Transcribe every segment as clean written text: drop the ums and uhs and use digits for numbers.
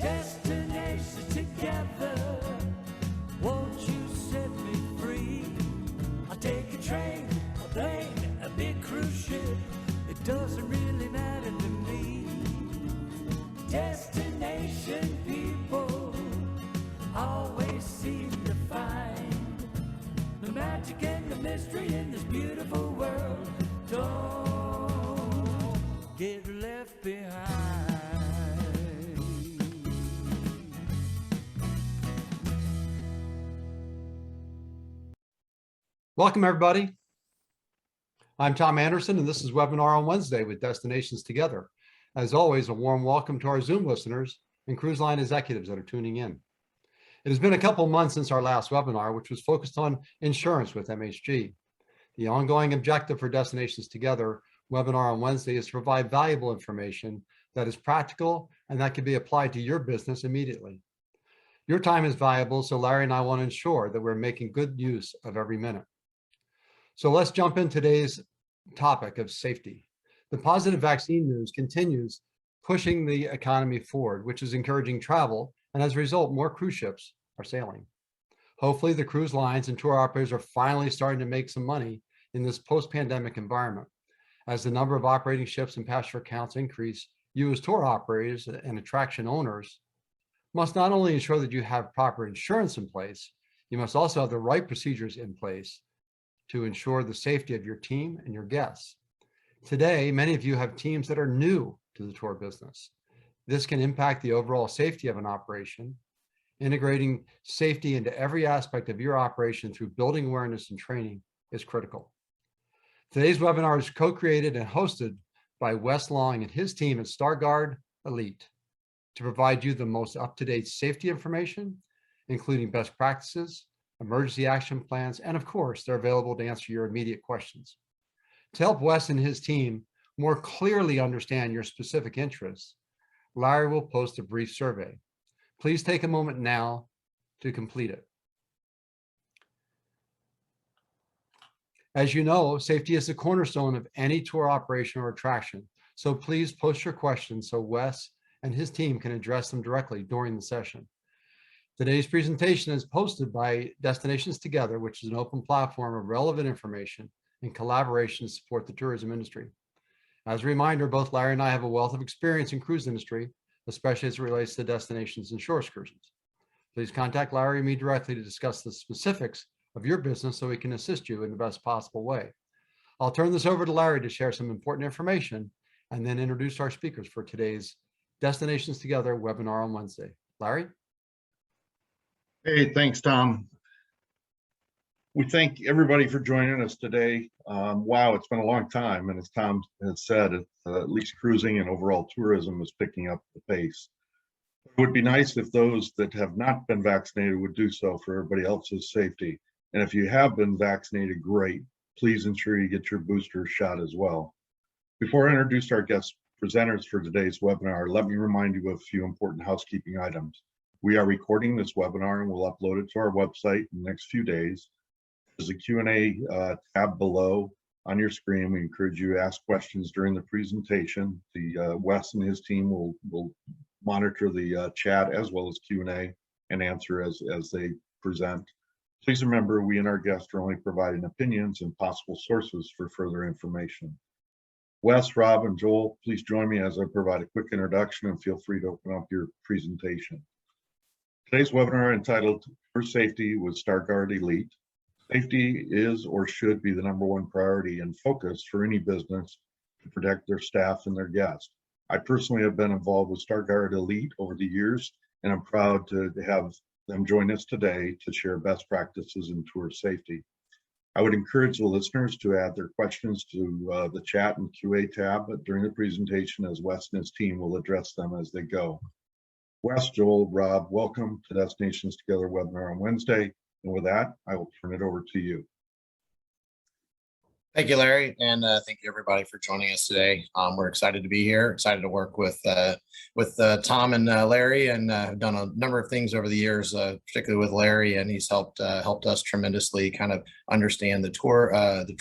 Destination together. Won't you set me free? I'll take a train, a plane, a big cruise ship. It doesn't really matter to me. Destination people always seem to find the magic and the mystery in this beautiful world. Don't get left behind. Welcome, everybody. I'm Tom Anderson, and this is Webinar on Wednesday with Destinations Together. As always, a warm welcome to our Zoom listeners and cruise line executives that are tuning in. It has been a couple months since our last webinar, which was focused on insurance with MHG. The ongoing objective for Destinations Together Webinar on Wednesday is to provide valuable information that is practical and that can be applied to your business immediately. Your time is valuable, so Larry and I want to ensure that we're making good use of every minute. So let's jump in today's topic of safety. The positive vaccine news continues pushing the economy forward, which is encouraging travel, and as a result, more cruise ships are sailing. Hopefully, the cruise lines and tour operators are finally starting to make some money in this post-pandemic environment. As the number of operating ships and passenger counts increase, you as tour operators and attraction owners must not only ensure that you have proper insurance in place, you must also have the right procedures in place to ensure the safety of your team and your guests. Today, many of you have teams that are new to the tour business. This can impact the overall safety of an operation. Integrating safety into every aspect of your operation through building awareness and training is critical. Today's webinar is co-created and hosted by Wess Long and his team at StarGuard ELITE to provide you the most up-to-date safety information, including best practices, emergency action plans, and of course, they're available to answer your immediate questions. To help Wes and his team more clearly understand your specific interests, Larry will post a brief survey. Please take a moment now to complete it. As you know, safety is the cornerstone of any tour operation or attraction, so please post your questions so Wes and his team can address them directly during the session. Today's presentation is posted by Destinations Together, which is an open platform of relevant information and collaboration to support the tourism industry. As a reminder, both Larry and I have a wealth of experience in cruise industry, especially as it relates to destinations and shore excursions. Please contact Larry and me directly to discuss the specifics of your business so we can assist you in the best possible way. I'll turn this over to Larry to share some important information and then introduce our speakers for today's Destinations Together webinar on Wednesday. Larry? Hey, thanks, Tom. We thank everybody for joining us today. Wow, it's been a long time, and as Tom has said, at least cruising and overall tourism is picking up the pace. It would be nice if those that have not been vaccinated would do so for everybody else's safety. And if you have been vaccinated, great. Please ensure you get your booster shot as well. Before I introduce our guest presenters for today's webinar, let me remind you of a few important housekeeping items. We are recording this webinar and we'll upload it to our website in the next few days. There's a Q&A tab below on your screen. We encourage you to ask questions during the presentation. Wes and his team will monitor the chat as well as Q&A and answer as they present. Please remember, we and our guests are only providing opinions and possible sources for further information. Wes, Rob, and Joel, please join me as I provide a quick introduction and feel free to open up your presentation. Today's webinar entitled Tour Safety with StarGuard ELITE. Safety is or should be the #1 priority and focus for any business to protect their staff and their guests. I personally have been involved with StarGuard ELITE over the years, and I'm proud to have them join us today to share best practices in tour safety. I would encourage the listeners to add their questions to the chat and QA tab during the presentation, as Wes and his team will address them as they go. Wes, Joel, Rob, welcome to Destinations Together webinar on Wednesday. And with that, I will turn it over to you. Thank you, Larry, and thank you everybody for joining us today. We're excited to be here, excited to work with Tom and Larry, and have done a number of things over the years, particularly with Larry, and he's helped us tremendously kind of understand the tour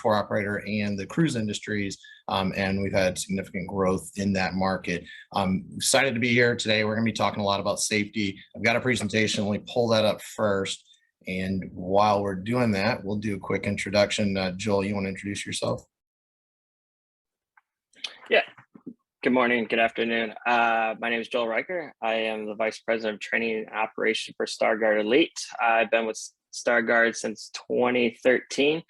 operator and the cruise industries, and we've had significant growth in that market. I'm excited to be here today. We're going to be talking a lot about safety. I've got a presentation. Let me pull that up first. And while we're doing that, we'll do a quick introduction. Joel, you want to introduce yourself? Yeah. Good morning. Good afternoon. My name is Joel Reicher. I am the Vice President of Training and Operation for StarGuard ELITE. I've been with StarGuard since 2013.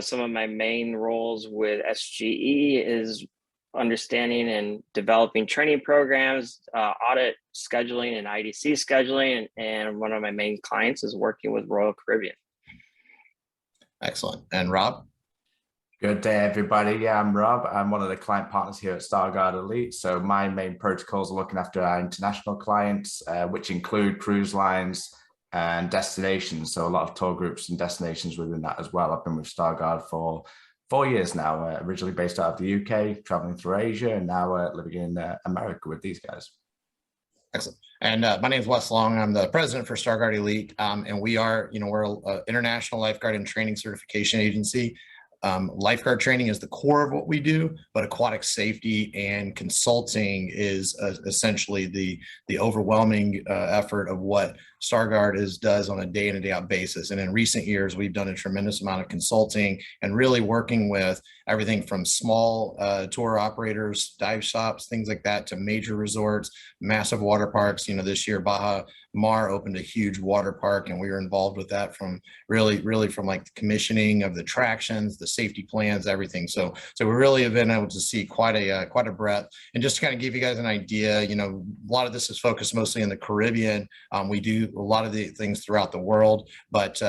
Some of my main roles with SGE is understanding and developing training programs, audit scheduling and IDC scheduling, and one of my main clients is working with Royal Caribbean. Excellent. And Rob? Good day, everybody. Yeah, I'm Rob. I'm one of the client partners here at StarGuard ELITE. So my main protocols are looking after our international clients, which include cruise lines and destinations. So a lot of tour groups and destinations within that as well. I've been with StarGuard for 4 years now, originally based out of the UK, traveling through Asia, and now living in America with these guys. Excellent. And my name is Wess Long. I'm the president for StarGuard ELITE, and we are, we're an international lifeguard and training certification agency. Lifeguard training is the core of what we do, but aquatic safety and consulting is essentially the overwhelming effort of what StarGuard does on a day in and day out basis. And in recent years, we've done a tremendous amount of consulting and really working with everything from small tour operators, dive shops, things like that, to major resorts, massive water parks. This year Baja Mar opened a huge water park, and we were involved with that from really from like the commissioning of the attractions, the safety plans, everything. So we really have been able to see quite a breadth. And just to kind of give you guys an idea, a lot of this is focused mostly in the Caribbean. We do a lot of the things throughout the world, but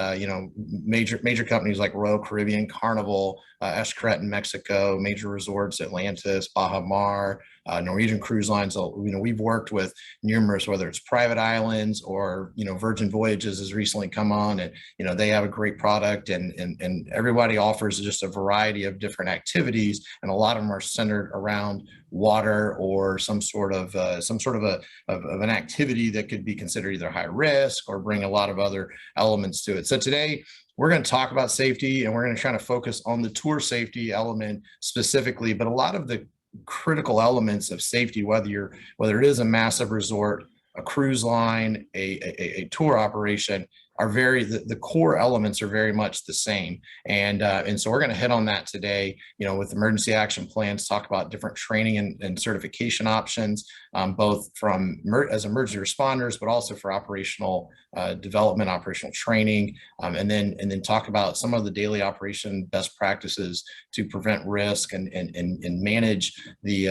major companies like Royal Caribbean, Carnival, Xcaret in Mexico, major resorts, Atlantis, Baja Mar, Norwegian Cruise Lines. We've worked with numerous, whether it's private islands or Virgin Voyages has recently come on, and they have a great product, and everybody offers just a variety of different activities, and a lot of them are centered around water or some sort of an activity that could be considered either high risk or bring a lot of other elements to it. So today we're going to talk about safety, and we're going to try to focus on the tour safety element specifically, but a lot of the critical elements of safety, whether it is a massive resort, a cruise line, a tour operation, are the core elements are very much the same. And so we're going to hit on that today, with emergency action plans, talk about different training and certification options, both as emergency responders, but also for operational development, operational training, and then talk about some of the daily operation best practices to prevent risk and manage the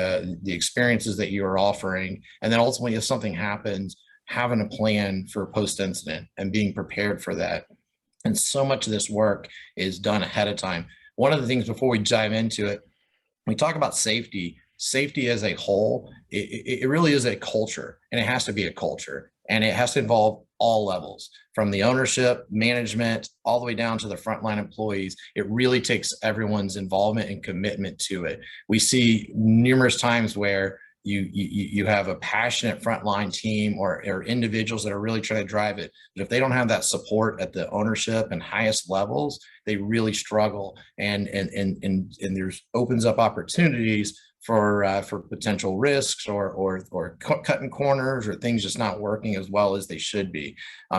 experiences that you are offering. And then ultimately, if something happens, having a plan for post-incident and being prepared for that. And so much of this work is done ahead of time. One of the things before we dive into it, we talk about safety as a whole. It really is a culture, and it has to be a culture, and it has to involve all levels, from the ownership, management, all the way down to the frontline employees. It really takes everyone's involvement and commitment to it. We see numerous times where you have a passionate frontline team or individuals that are really trying to drive it. But if they don't have that support at the ownership and highest levels, they really struggle. And there's opens up opportunities for potential risks or cutting corners or things just not working as well as they should be.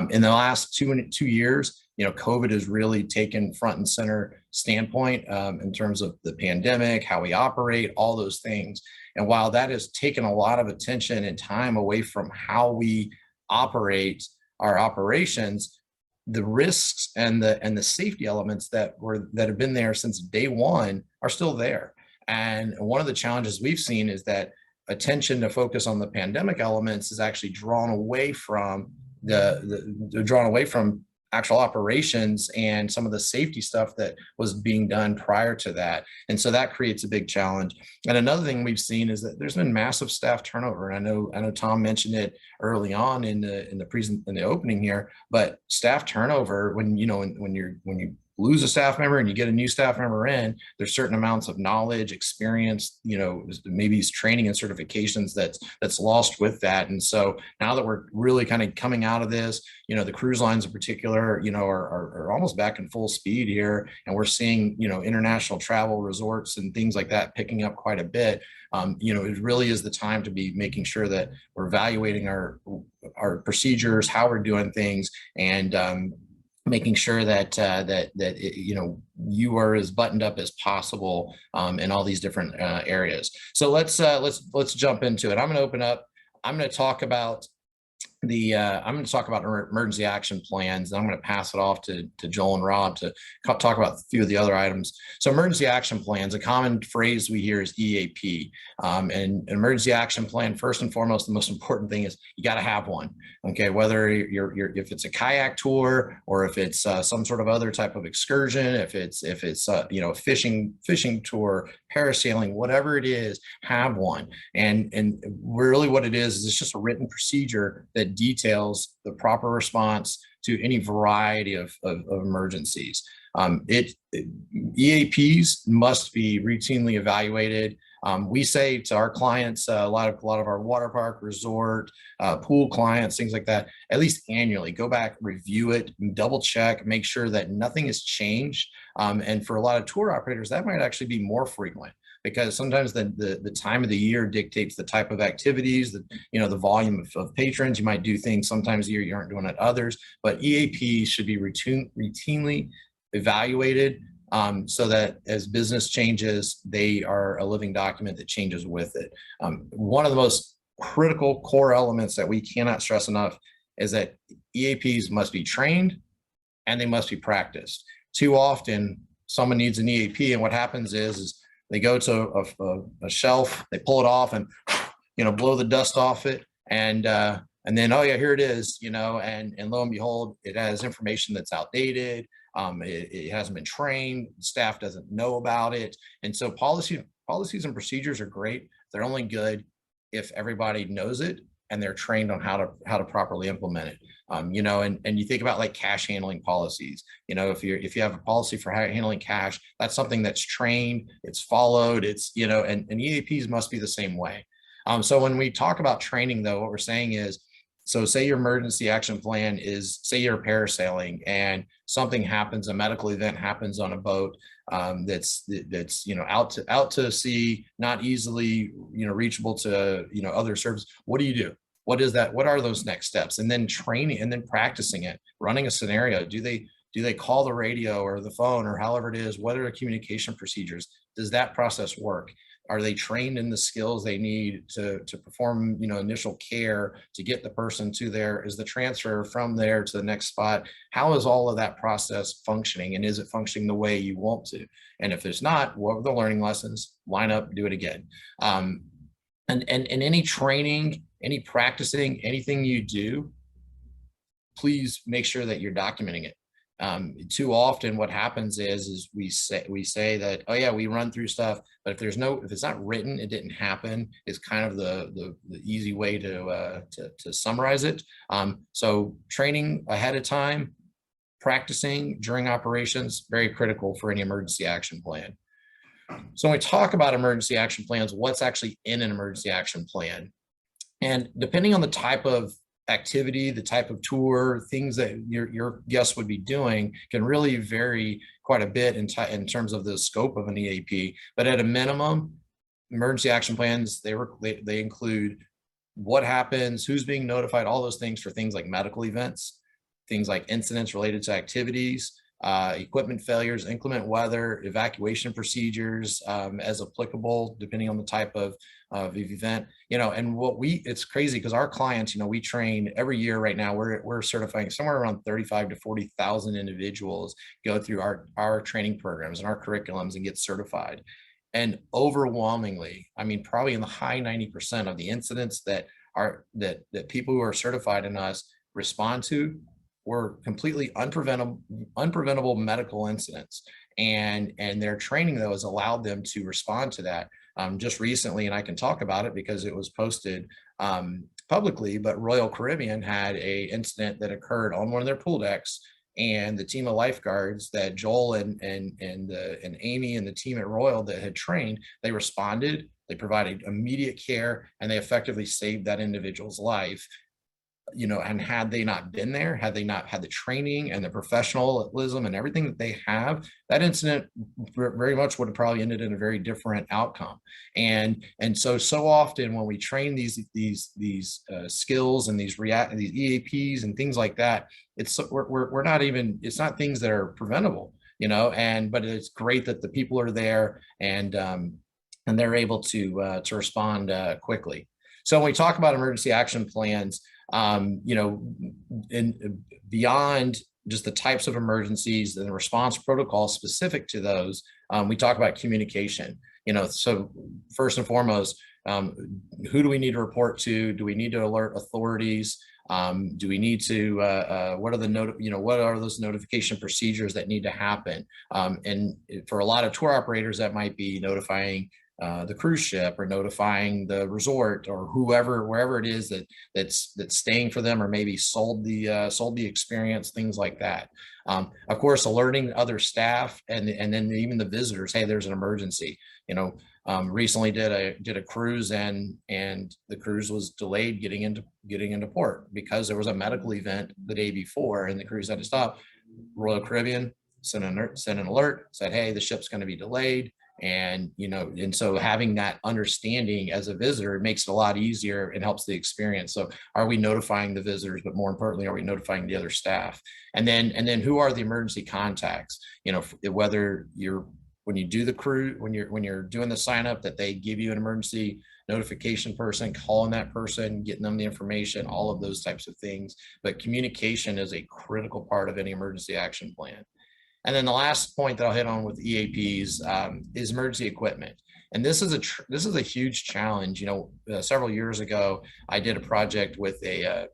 In the last two years, COVID has really taken front and center standpoint in terms of the pandemic, how we operate, all those things. And while that has taken a lot of attention and time away from how we operate our operations, the risks and the safety elements that have been there since day one are still there. And one of the challenges we've seen is that attention to focus on the pandemic elements is actually drawn away from actual operations and some of the safety stuff that was being done prior to that. And so that creates a big challenge. And another thing we've seen is that there's been massive staff turnover. And I know Tom mentioned it early on in the opening here, but staff turnover, when you lose a staff member and you get a new staff member in, there's certain amounts of knowledge, experience, you know, maybe it's training and certifications that's lost with that. And so now that we're really kind of coming out of this, you know, the cruise lines in particular, you know, are almost back in full speed here. And we're seeing, you know, international travel resorts and things like that picking up quite a bit. You know, it really is the time to be making sure that we're evaluating our procedures, how we're doing things, and making sure that you know, you are as buttoned up as possible in all these different areas. So let's jump into it. I'm going to talk about emergency action plans, and I'm going to pass it off to Joel and Rob to talk about a few of the other items. So emergency action plans, a common phrase we hear is EAP. And an emergency action plan, first and foremost, the most important thing is you got to have one. Okay, whether if it's a kayak tour or if it's some sort of other type of excursion, if it's you know, fishing tour, parasailing, whatever it is, have one. And really what it is it's just a written procedure that details the proper response to any variety of emergencies. EAPs must be routinely evaluated. We say to our clients, a lot of our water park, resort, pool clients, things like that, at least annually, go back, review it, double check, make sure that nothing has changed. And for a lot of tour operators, that might actually be more frequent, because sometimes the time of the year dictates the type of activities, you know, the volume of patrons. You might do things sometimes a year you aren't doing at others, but EAP should be routinely evaluated so that as business changes, they are a living document that changes with it. One of the most critical core elements that we cannot stress enough is that EAPs must be trained and they must be practiced. Too often, someone needs an EAP, and what happens is they go to a shelf, they pull it off and, you know, blow the dust off it. And then, oh yeah, here it is, you know, and lo and behold, it has information that's outdated. It hasn't been trained. Staff doesn't know about it. And so policies and procedures are great. They're only good if everybody knows it and they're trained on how to properly implement it. You know, and you think about like cash handling policies. You know, if you have a policy for handling cash, that's something that's trained, it's followed, it's, you know, and EAPs must be the same way. So when we talk about training, though, what we're saying is, so say your emergency action plan is, say you're parasailing and something happens, a medical event happens on a boat that's you know, out to sea, not easily, you know, reachable to, you know, other services. What do you do? What is that? What are those next steps? And then training and then practicing it, running a scenario. Do they call the radio or the phone or however it is? What are the communication procedures? Does that process work? Are they trained in the skills they need to perform, you know, initial care to get the person to there? Is the transfer from there to the next spot? How is all of that process functioning? And is it functioning the way you want to? And if it's not, what are the learning lessons? Line up, do it again. And any training, any practicing, anything you do, please make sure that you're documenting it. Too often what happens is we say that, oh yeah, we run through stuff, but if it's not written, it didn't happen, is kind of the easy way to summarize it. So training ahead of time, practicing during operations, very critical for any emergency action plan. So when we talk about emergency action plans, what's actually in an emergency action plan? And depending on the type of activity, the type of tour, things that your guests would be doing can really vary quite a bit in terms of the scope of an EAP. But at a minimum, emergency action plans, they include what happens, who's being notified, all those things for things like medical events, things like incidents related to activities, equipment failures, inclement weather, evacuation procedures as applicable, depending on the type of event, you know. And it's crazy because our clients, you know, we train every year right now, we're certifying somewhere around 35 to 40,000 individuals go through our training programs and our curriculums and get certified. And overwhelmingly, I mean, probably in the high 90% of the incidents that people who are certified in us respond to were completely unpreventable medical incidents, and their training, though, has allowed them to respond to that. Just recently, and I can talk about it because it was posted publicly, but Royal Caribbean had an incident that occurred on one of their pool decks And the team of lifeguards that Joel and Amy and the team at Royal that had trained, they responded, they provided immediate care, and they effectively saved that individual's life. You know, and had they not been there, had they not had the training and the professionalism and everything that they have, that incident very much would have probably ended in a very different outcome. And so often when we train these skills and these EAPs and things like that, we're not even, it's not things that are preventable, you know. But it's great that the people are there and they're able to respond quickly. So when we talk about emergency action plans, you know, beyond just the types of emergencies and the response protocol specific to those, we talk about communication. You know, so first and foremost, who do we need to report to? Do we need to alert authorities? Do we need to, what are those notification procedures that need to happen? And for a lot of tour operators, that might be notifying the cruise ship or notifying the resort or wherever it is that's staying for them, or maybe sold the experience, things like that. Of course, alerting other staff and then even the visitors, hey, there's an emergency. You know, recently did a cruise and the cruise was delayed getting into port because there was a medical event the day before and the cruise had to stop. Royal Caribbean sent an alert, said, hey, the ship's going to be delayed. And, you know, and so having that understanding as a visitor, it makes it a lot easier and helps the experience. So are we notifying the visitors, but more importantly, are we notifying the other staff? And then who are the emergency contacts? You know, whether when you do the cruise, when you're doing the sign up, that they give you an emergency notification person, calling that person, getting them the information, all of those types of things. But communication is a critical part of any emergency action plan. And then the last point that I'll hit on with EAPs is emergency equipment. And this is a huge challenge. You know, several years ago, I did a project with an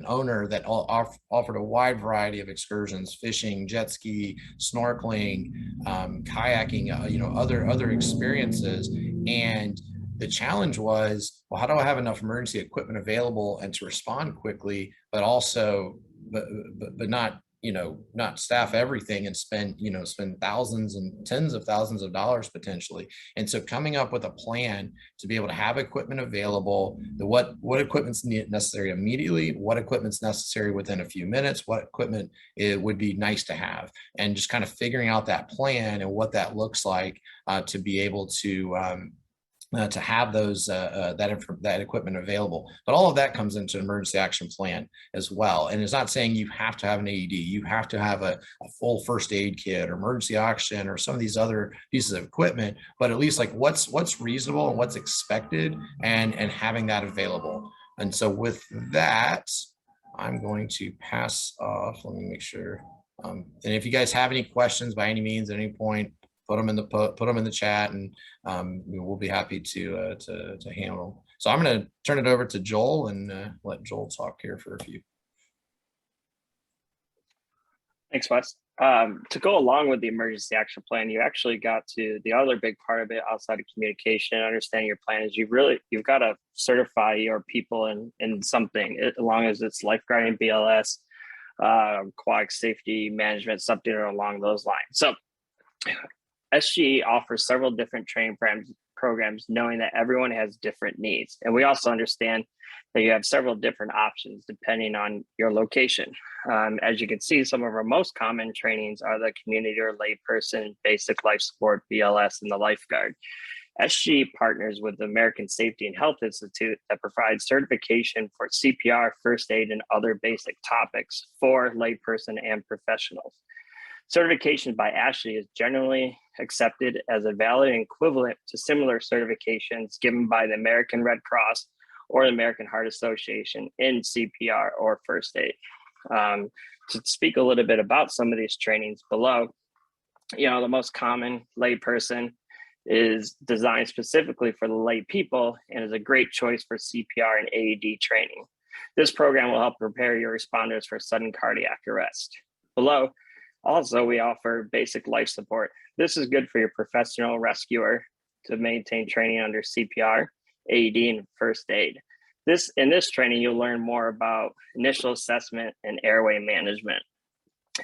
owner that offered a wide variety of excursions: fishing, jet ski, snorkeling, kayaking, you know, other experiences. And the challenge was, well, how do I have enough emergency equipment available and to respond quickly, but also, but not, you know, not staff everything and spend thousands and tens of thousands of dollars potentially. And so coming up with a plan to be able to have equipment available, what equipment's necessary immediately, what equipment's necessary within a few minutes, what equipment it would be nice to have, and just kind of figuring out that plan and what that looks like to be able to have those that equipment available. But all of that comes into an emergency action plan as well. And it's not saying you have to have an AED, you have to have a full first aid kit or emergency oxygen or some of these other pieces of equipment, but at least like what's reasonable and what's expected, and having that available. And so with that, I'm going to pass off. Let me make sure. And if you guys have any questions by any means at any point, put them in the chat, and we'll be happy to handle. So I'm going to turn it over to Joel and let Joel talk here for a few. Thanks, Wes. To go along with the emergency action plan, you actually got to the other big part of it outside of communication and understanding your plan is you've got to certify your people in something, as long as it's lifeguarding, BLS, aquatic safety management, something along those lines. So SGE offers several different training programs, knowing that everyone has different needs. And we also understand that you have several different options depending on your location. As you can see, some of our most common trainings are the community or layperson, basic life support, BLS, and the lifeguard. SGE partners with the American Safety and Health Institute that provides certification for CPR, first aid, and other basic topics for layperson and professionals. Certification by ASHI is generally accepted as a valid equivalent to similar certifications given by the American Red Cross or the American Heart Association in CPR or first aid. To speak a little bit about some of these trainings below, you know, the most common layperson is designed specifically for the lay people and is a great choice for CPR and AED training. This program will help prepare your responders for sudden cardiac arrest. Below, also, we offer basic life support. This is good for your professional rescuer to maintain training under CPR, AED, and first aid. In this training, you'll learn more about initial assessment and airway management.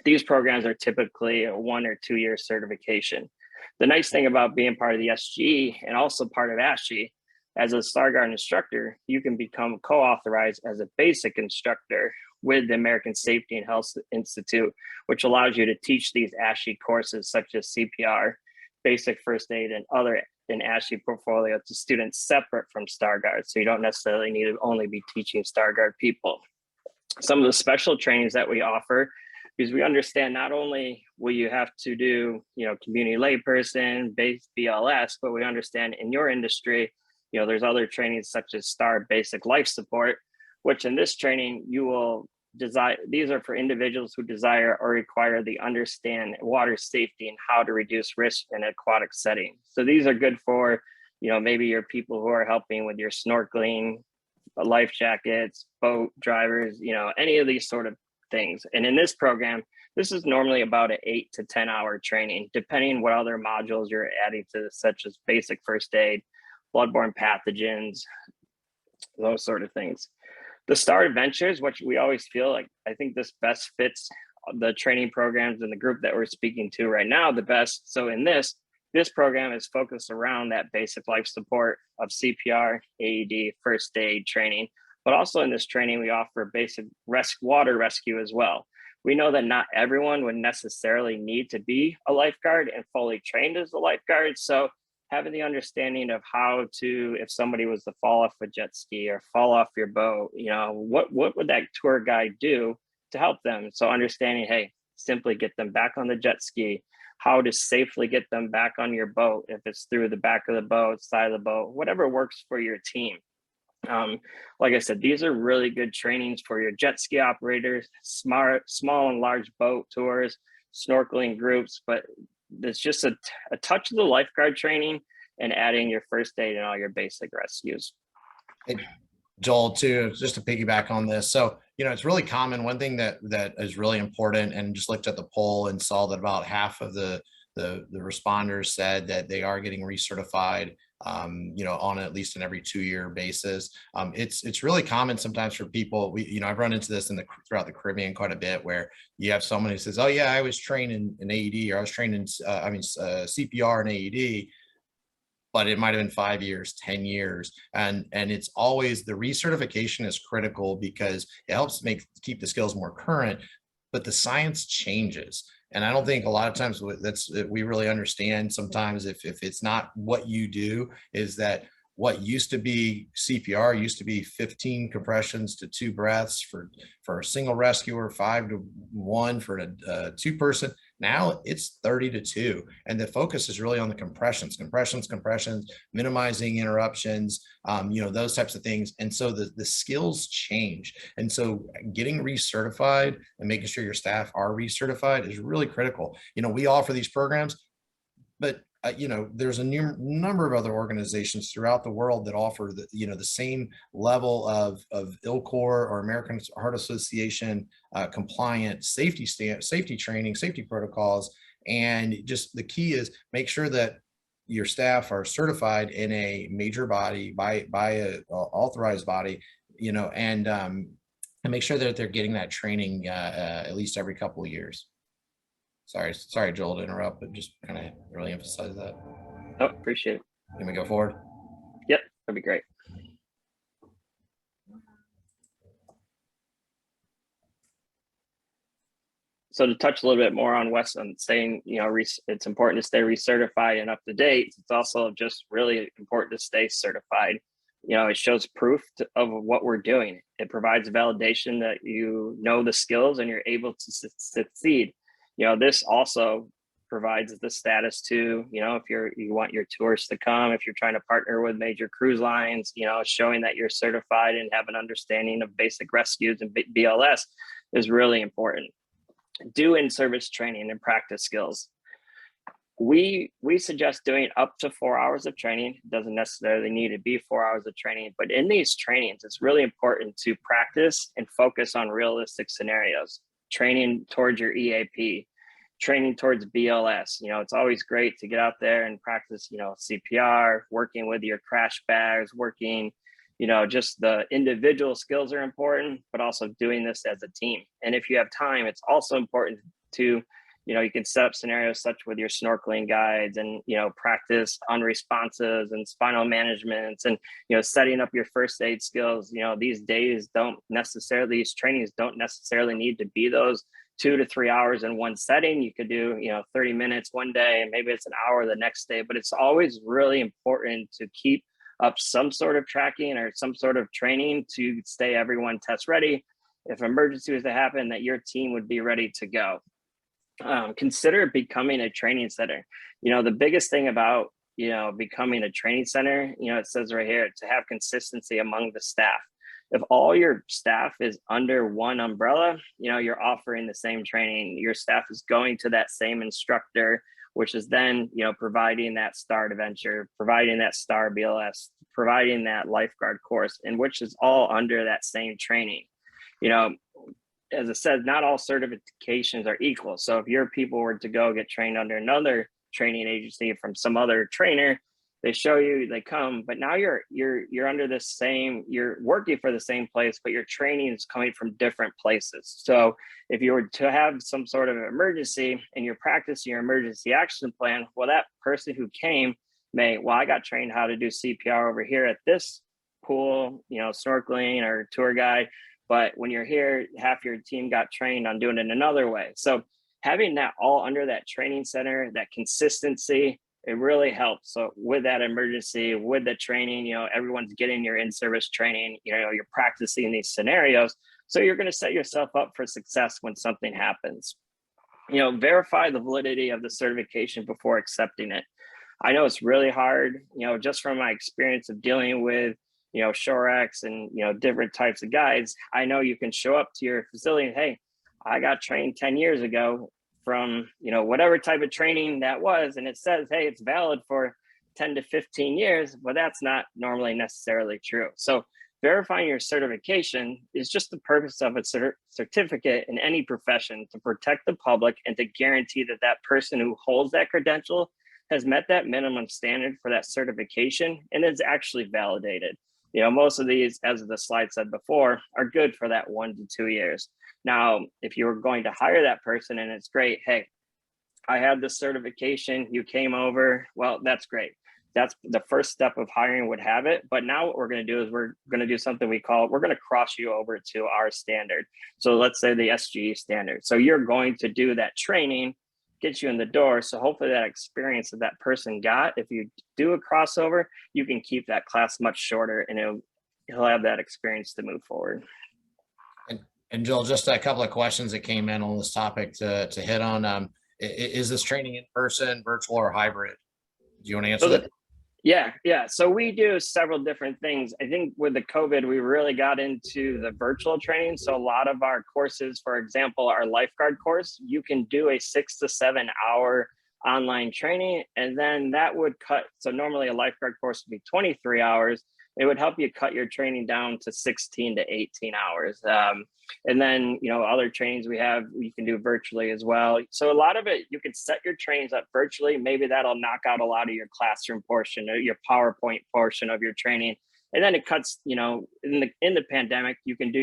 These programs are typically a 1 or 2 year certification. The nice thing about being part of the SGE and also part of ASHE, as a StarGuard instructor, you can become co-authorized as a basic instructor with the American Safety and Health Institute, which allows you to teach these ASHE courses such as CPR, basic first aid, and other in ASHE portfolio to students separate from StarGuard. So you don't necessarily need to only be teaching StarGuard people. Some of the special trainings that we offer, because we understand not only will you have to do, community layperson, base BLS, but we understand in your industry, there's other trainings such as STAR basic life support, which in this training you will desire. These are for individuals who desire or require the understand water safety and how to reduce risk in an aquatic setting. So these are good for, maybe your people who are helping with your snorkeling, life jackets, boat drivers, any of these sort of things. And in this program, this is normally about an 8 to 10 hour training, depending what other modules you're adding to this, such as basic first aid, bloodborne pathogens, those sort of things. The STAR Adventures, which we always feel like, I think this best fits the training programs and the group that we're speaking to right now the best. So in this program is focused around that basic life support of CPR, AED, first aid training. But also in this training, we offer basic water rescue as well. We know that not everyone would necessarily need to be a lifeguard and fully trained as a lifeguard. So having the understanding of how to, if somebody was to fall off a jet ski or fall off your boat, what would that tour guide do to help them? So understanding, hey, simply get them back on the jet ski, how to safely get them back on your boat, if it's through the back of the boat, side of the boat, whatever works for your team. Like I said, these are really good trainings for your jet ski operators, small and large boat tours, snorkeling groups, but it's just a touch of the lifeguard training and adding your first aid and all your basic rescues. Hey, Joel, too, just to piggyback on this. So, it's really common. One thing that is really important, and just looked at the poll and saw that about half of the responders said that they are getting recertified, on at least an every 2 year basis. It's really common sometimes for people. I've run into this throughout the Caribbean quite a bit, where you have someone who says, "Oh yeah, I was trained in AED, or I was trained in CPR and AED," but it might have been 5 years, 10 years. And it's always, the recertification is critical because it helps keep the skills more current, but the science changes. And I don't think a lot of times we really understand sometimes if it's not what you do, is that what used to be CPR used to be 15 compressions to 2 breaths for a single rescuer, 5 to 1 for a 2-person. Now it's 30 to 2. And the focus is really on the compressions, minimizing interruptions, those types of things. And so the skills change. And so getting recertified and making sure your staff are recertified is really critical. We offer these programs, but there's a number of other organizations throughout the world that offer the same level of ILCOR or American Heart Association compliant safety training, safety protocols. And just the key is make sure that your staff are certified in a major body by a authorized body, and make sure that they're getting that training at least every couple of years. Sorry, Joel, to interrupt, but just kind of really emphasize that. Oh, appreciate it. Can we go forward? Yep, that'd be great. So to touch a little bit more on Wes on saying, it's important to stay recertified and up to date. It's also just really important to stay certified. It shows proof of what we're doing. It provides validation that the skills and you're able to succeed. This also provides the status to, if you want your tours to come, if you're trying to partner with major cruise lines, showing that you're certified and have an understanding of basic rescues and BLS is really important. Do in-service training and practice skills. We suggest doing up to 4 hours of training. It doesn't necessarily need to be 4 hours of training, but in these trainings, it's really important to practice and focus on realistic scenarios. Training towards your EAP, training towards BLS. It's always great to get out there and practice, CPR, working with your crash bags, working, just the individual skills are important, but also doing this as a team. And if you have time, it's also important to, you can set up scenarios such with your snorkeling guides and, practice unresponsives and spinal managements and, setting up your first aid skills. These days these trainings don't necessarily need to be those 2 to 3 hours in one setting. You could do, 30 minutes one day, and maybe it's an hour the next day, but it's always really important to keep up some sort of tracking or some sort of training to stay everyone test ready. If emergency was to happen, that your team would be ready to go. Consider becoming a training center. The biggest thing about, becoming a training center, it says right here, to have consistency among the staff. If all your staff is under one umbrella, you're offering the same training. Your staff is going to that same instructor, which is then, providing that STAR adventure, providing that STAR BLS, providing that lifeguard course, and which is all under that same training. As I said, not all certifications are equal. So if your people were to go get trained under another training agency from some other trainer, they show you, they come, but now you're under the same, you're working for the same place, but your training is coming from different places. So if you were to have some sort of emergency and you're practicing your emergency action plan, well, that person who came I got trained how to do CPR over here at this pool, snorkeling or tour guide. But when you're here, half your team got trained on doing it another way. So having that all under that training center, that consistency, it really helps. So with that emergency, with the training, everyone's getting your in-service training, you're practicing these scenarios. So you're going to set yourself up for success when something happens. Verify the validity of the certification before accepting it. I know it's really hard, just from my experience of dealing with, Shorex and, different types of guides. I know you can show up to your facility and, hey, I got trained 10 years ago from, whatever type of training that was. And it says, hey, it's valid for 10 to 15 years, but that's not normally necessarily true. So verifying your certification is just the purpose of a certificate in any profession, to protect the public and to guarantee that that person who holds that credential has met that minimum standard for that certification and is actually validated. Most of these, as the slide said before, are good for that 1 to 2 years. Now, if you were going to hire that person and it's great, hey, I have this certification, you came over, well, that's great. That's the first step of hiring would have it. But now what we're going to do is we're going to do something we're going to cross you over to our standard. So let's say the SGE standard. So you're going to do that training, get you in the door. So hopefully that experience that that person got, if you do a crossover, you can keep that class much shorter and he'll have that experience to move forward. And Joel, just a couple of questions that came in on this topic to hit on. Is this training in person, virtual, or hybrid? Do you want to answer that? Yeah. So we do several different things. I think with the COVID, we really got into the virtual training. So a lot of our courses, for example, our lifeguard course, you can do a 6 to 7 hour online training, and then that would cut. So normally a lifeguard course would be 23 hours. It would help you cut your training down to 16 to 18 hours. And then, other trainings we have, you can do virtually as well. So a lot of it, you can set your trainings up virtually. Maybe that'll knock out a lot of your classroom portion or your PowerPoint portion of your training. And then it cuts, in the pandemic, you can do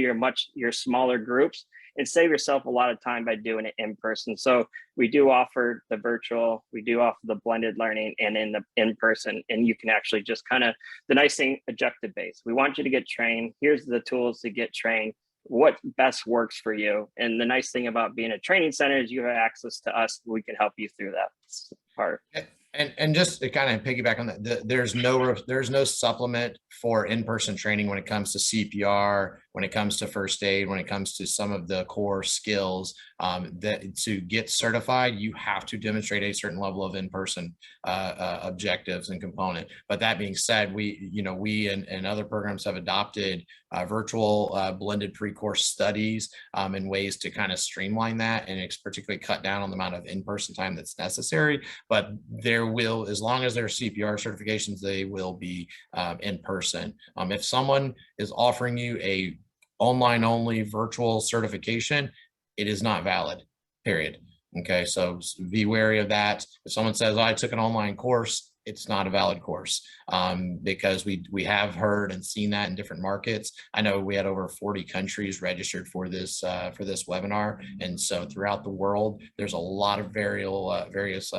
your smaller groups and save yourself a lot of time by doing it in person. So we do offer the virtual, we do offer the blended learning and in person, and you can actually just the nice thing, objective based. We want you to get trained. Here's the tools to get trained. What best works for you. And the nice thing about being a training center is you have access to us. We can help you through that part. And just to kind of piggyback on that, there's no supplement for in-person training when it comes to CPR, when it comes to first aid, when it comes to some of the core skills. That to get certified, you have to demonstrate a certain level of in-person objectives and component. But that being said, we and other programs have adopted virtual blended pre-course studies and ways to kind of streamline that, and it's particularly cut down on the amount of in-person time that's necessary. But there will, as long as there are CPR certifications, they will be in person. If someone is offering you a online only virtual certification, it is not valid, period. Okay, so be wary of that. If someone says, I took an online course, it's not a valid course, because we have heard and seen that in different markets. I know we had over 40 countries registered for this webinar, and so throughout the world, there's a lot of various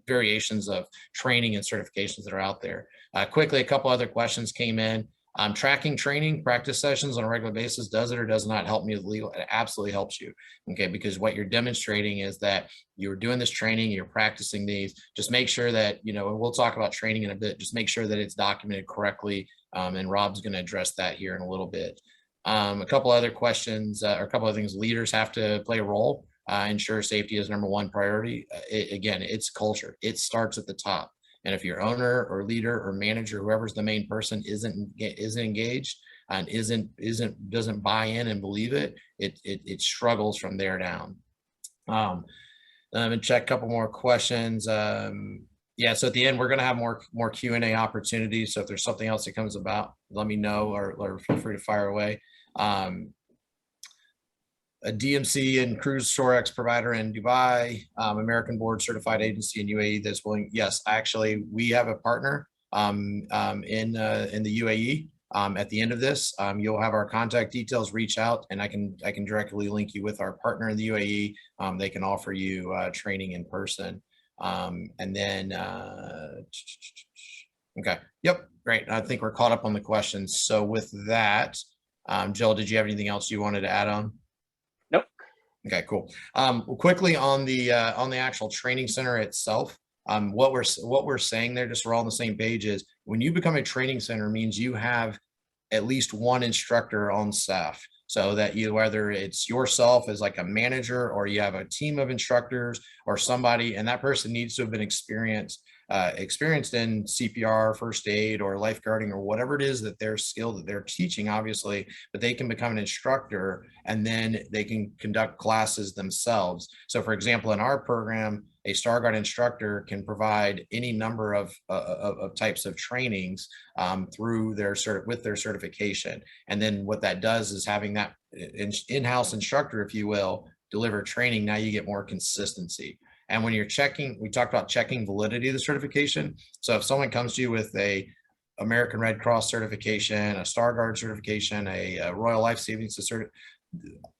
variations of training and certifications that are out there. Quickly, a couple other questions came in. Tracking training practice sessions on a regular basis, does it or does not help me with legal? It absolutely helps you. Okay, because what you're demonstrating is that you're doing this training, you're practicing these. Just make sure that, and we'll talk about training in a bit, just make sure that it's documented correctly. And Rob's going to address that here in a little bit. A couple other questions, or a couple of things. Leaders have to play a role. Ensure safety is number one priority. Again, it's culture. It starts at the top. And if your owner or leader or manager, whoever's the main person, isn't engaged and doesn't buy in and believe it, it struggles from there down. I'm gonna check a couple more questions. Yeah, so at the end, we're gonna have more Q&A opportunities. So if there's something else that comes about, let me know, or feel free to fire away. A DMC and cruise Shorex provider in Dubai, American board certified agency in UAE that's willing. Yes, actually, we have a partner in the UAE. At the end of this, you'll have our contact details. Reach out, and I can directly link you with our partner in the UAE. They can offer you training in person. And then, okay, yep, great. I think we're caught up on the questions. So with that, Jill, did you have anything else you wanted to add on? Okay, cool. Quickly on the actual training center itself, what we're saying there, just so we're all on the same page, is when you become a training center means you have at least one instructor on staff, so that whether it's yourself as like a manager, or you have a team of instructors or somebody, and that person needs to have been experienced in CPR, first aid, or lifeguarding, or whatever it is that they're skilled, that they're teaching, obviously, but they can become an instructor, and then they can conduct classes themselves. So for example, in our program, a StarGuard instructor can provide any number of types of trainings through their certification. And then what that does is having that in-house instructor, if you will, deliver training. Now you get more consistency. And when you're checking, we talked about checking validity of the certification. So if someone comes to you with a American Red Cross certification, a StarGuard certification, a Royal Life Savings certificate,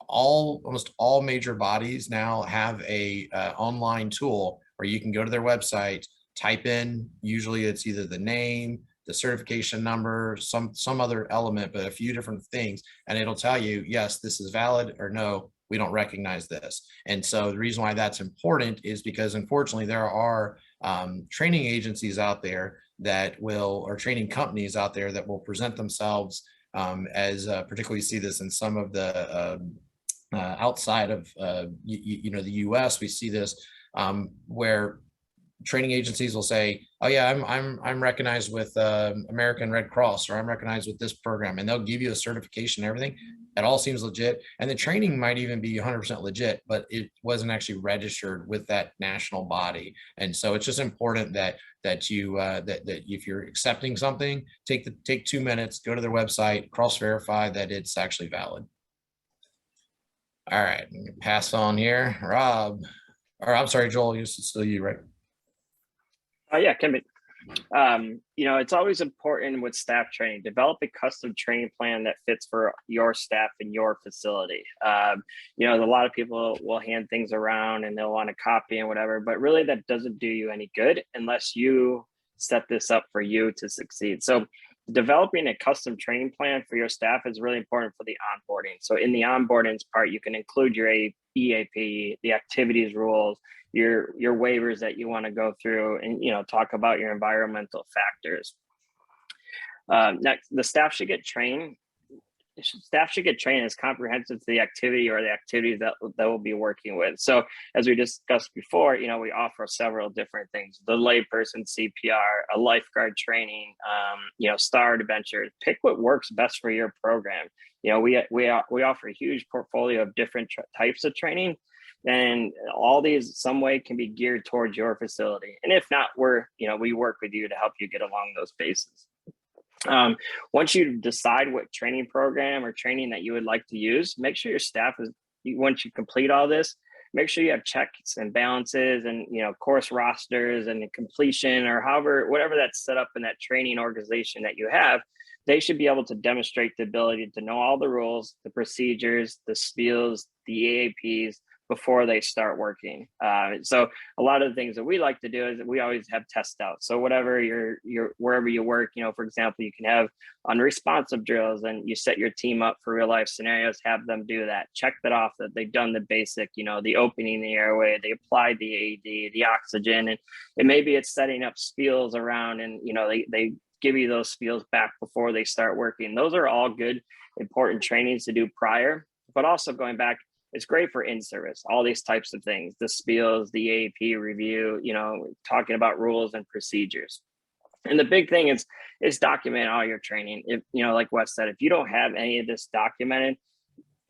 almost all major bodies now have a online tool where you can go to their website, type in, usually it's either the name, the certification number, some other element, but a few different things, and it'll tell you, yes, this is valid, or no, we don't recognize this. And so the reason why that's important is because, unfortunately, there are training agencies out there that will, or training companies out there that will present themselves as, particularly see this in some of the outside of the US, we see this where training agencies will say, oh yeah, I'm recognized with American Red Cross, or I'm recognized with this program, and they'll give you a certification and everything. It all seems legit, and the training might even be 100% legit, but it wasn't actually registered with that national body. And so it's just important that you that if you're accepting something, take 2 minutes, go to their website, cross verify that it's actually valid. All right, pass on here, Rob, or I'm sorry, Joel, it's still you, right? Yeah, can be. It's always important with staff training, develop a custom training plan that fits for your staff in your facility. A lot of people will hand things around and they'll want to copy and whatever, but really that doesn't do you any good unless you set this up for you to succeed. So developing a custom training plan for your staff is really important for the onboarding. So in the onboarding part, you can include your EAP, the activities rules, your waivers that you want to go through, and talk about your environmental factors. Next, the staff should get trained. Staff should get trained as comprehensive to the activity or the activities that we'll be working with. So as we discussed before, we offer several different things: the layperson CPR, a lifeguard training, STAR adventures. Pick what works best for your program. We offer a huge portfolio of different types of training, and all these some way can be geared towards your facility. And if not, we work with you to help you get along those bases. Once you decide what training program or training that you would like to use, make sure your staff is, once you complete all this, make sure you have checks and balances and, course rosters and completion, or however, whatever that's set up in that training organization that you have. They should be able to demonstrate the ability to know all the rules, the procedures, the spiels, the EAPs before they start working. So a lot of the things that we like to do is we always have test out. So whatever wherever you work, for example, you can have unresponsive drills, and you set your team up for real life scenarios, have them do that, check that off, that they've done the basic, the opening the airway, they applied the AED, the oxygen, and maybe it's setting up spiels around, and they give you those spiels back before they start working. Those are all good, important trainings to do prior, but also going back, it's great for in-service, all these types of things, the spiels, the AAP review, talking about rules and procedures. And the big thing is document all your training. If, like Wes said, if you don't have any of this documented,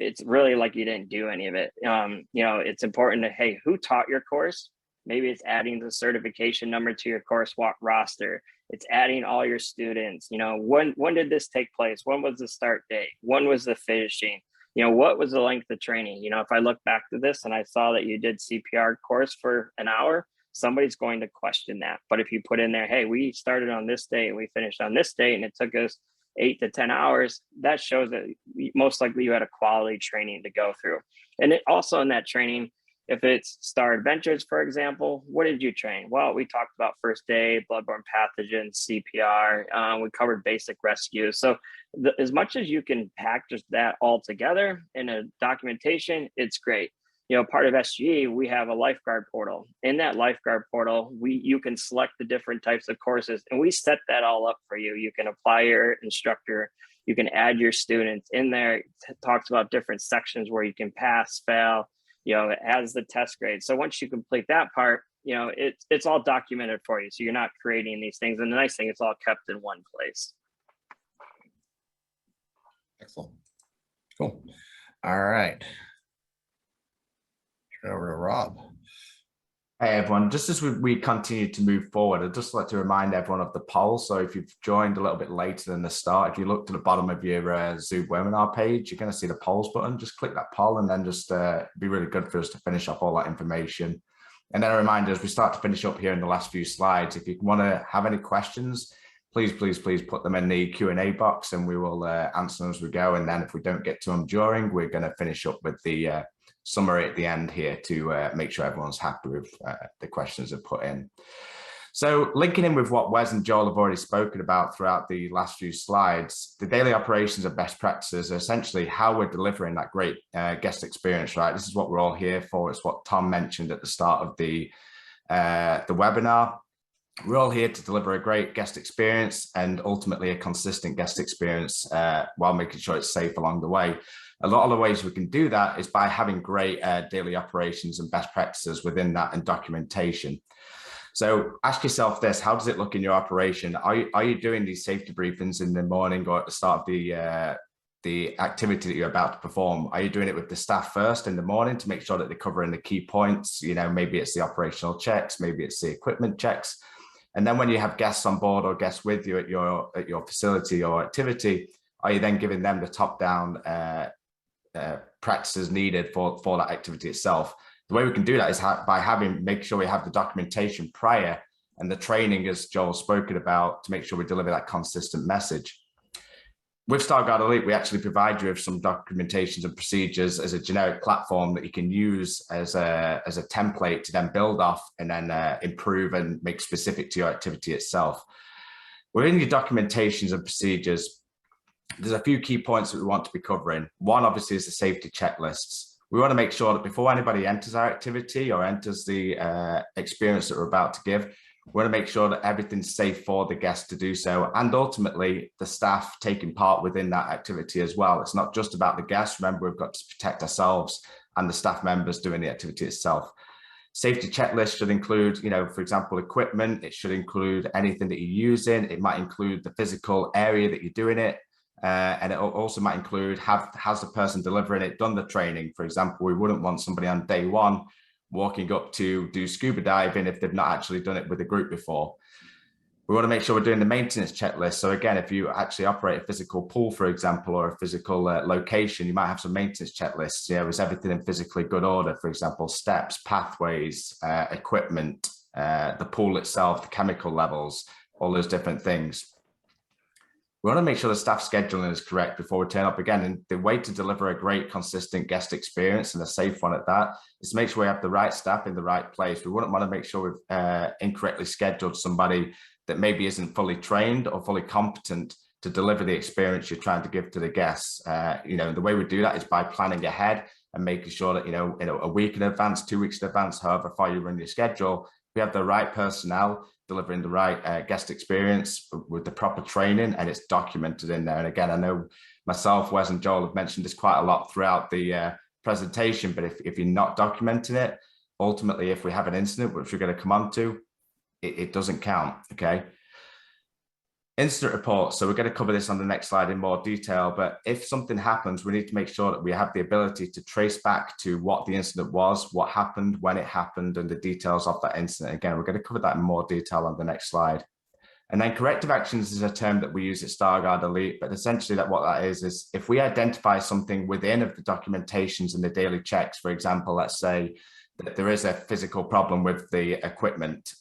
it's really like you didn't do any of it. It's important to, hey, who taught your course? Maybe it's adding the certification number to your course roster. It's adding all your students. When did this take place? When was the start date? When was the finishing? What was the length of training? If I look back to this and I saw that you did CPR course for an hour, somebody's going to question that. But if you put in there, hey, we started on this date and we finished on this date, and it took us 8 to 10 hours, that shows that most likely you had a quality training to go through. And it also in that training, if it's STAR Adventures, for example, what did you train? Well, we talked about first aid, bloodborne pathogens, CPR. We covered basic rescue. So as much as you can package that all together in a documentation, it's great. Part of SGE, we have a lifeguard portal. In that lifeguard portal, you can select the different types of courses, and we set that all up for you. You can apply your instructor. You can add your students in there. It talks about different sections where you can pass, fail, it has the test grade. So once you complete that part, it's all documented for you. So you're not creating these things. And the nice thing, it's all kept in one place. Excellent. Cool. All right. Turn over to Rob. Hey everyone, just as we continue to move forward, I'd just like to remind everyone of the poll. So if you've joined a little bit later than the start, if you look to the bottom of your Zoom webinar page, you're going to see the polls button. Just click that poll, and then just be really good for us to finish up all that information. And then a reminder, as we start to finish up here in the last few slides, if you want to have any questions, please put them in the Q&A box, and we will answer them as we go. And then if we don't get to them during, we're going to finish up with the summary at the end here to make sure everyone's happy with the questions they've put in. So linking in with what Wes and Joel have already spoken about throughout the last few slides, the daily operations of best practices are essentially how we're delivering that great guest experience, right? This is what we're all here for. It's what Tom mentioned at the start of the webinar. We're all here to deliver a great guest experience and ultimately a consistent guest experience while making sure it's safe along the way. A lot of the ways we can do that is by having great daily operations and best practices within that and documentation. So ask yourself this: how does it look in your operation? Are you doing these safety briefings in the morning or at the start of the activity that you're about to perform? Are you doing it with the staff first in the morning to make sure that they're covering the key points? Maybe it's the operational checks, maybe it's the equipment checks. And then when you have guests on board or guests with you at your facility or activity, are you then giving them the top-down practices needed for that activity itself? The way we can do that is by make sure we have the documentation prior and the training, as Joel spoken about, to make sure we deliver that consistent message. With StarGuard ELITE, we actually provide you with some documentations and procedures as a generic platform that you can use as a template to then build off and then improve and make specific to your activity itself. Within your documentations and procedures, there's a few key points that we want to be covering. One, obviously, is the safety checklists. We want to make sure that before anybody enters our activity or enters the experience that we're about to give, we want to make sure that everything's safe for the guest to do so, and ultimately the staff taking part within that activity as well. It's not just about the guests. Remember, we've got to protect ourselves and the staff members doing the activity itself. Safety checklist should include, for example, equipment. It should include anything that you're using. It might include the physical area that you're doing it. And it also might include, has the person delivering it done the training? For example, we wouldn't want somebody on day one walking up to do scuba diving if they've not actually done it with a group before. We want to make sure we're doing the maintenance checklist. So again, if you actually operate a physical pool, for example, or a physical location, you might have some maintenance checklists. You know, is everything in physically good order? For example, steps, pathways, equipment, the pool itself, the chemical levels, all those different things. We want to make sure the staff scheduling is correct before we turn up again. And the way to deliver a great, consistent guest experience and a safe one at that is to make sure we have the right staff in the right place. We wouldn't want to make sure we've incorrectly scheduled somebody that maybe isn't fully trained or fully competent to deliver the experience you're trying to give to the guests. You know, the way we do that is by planning ahead and making sure that, you know, a week in advance, 2 weeks in advance, however far you run your schedule, we have the right personnel delivering the right guest experience with the proper training, and it's documented in there. And again, I know myself, Wes and Joel have mentioned this quite a lot throughout the presentation, but if you're not documenting it, ultimately, if we have an incident, which we're going to come on to, it doesn't count, okay? Incident reports. So we're going to cover this on the next slide in more detail, but if something happens, we need to make sure that we have the ability to trace back to what the incident was, what happened, when it happened, and the details of that incident. Again, we're going to cover that in more detail on the next slide. And then corrective actions is a term that we use at StarGuard ELITE, but essentially what that is if we identify something within of the documentations and the daily checks, for example, let's say that there is a physical problem with the equipment,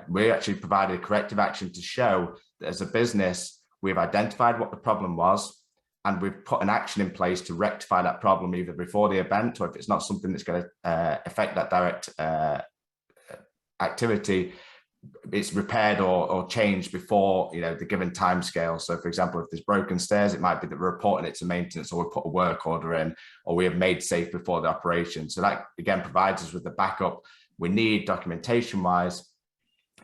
we actually provided a corrective action to show that as a business, we've identified what the problem was, and we've put an action in place to rectify that problem either before the event, or if it's not something that's going to affect that direct activity, it's repaired or changed before, you know, the given time scale. So for example, if there's broken stairs, it might be that we're reporting it to maintenance, or we put a work order in, or we have made safe before the operation. So that again provides us with the backup we need documentation wise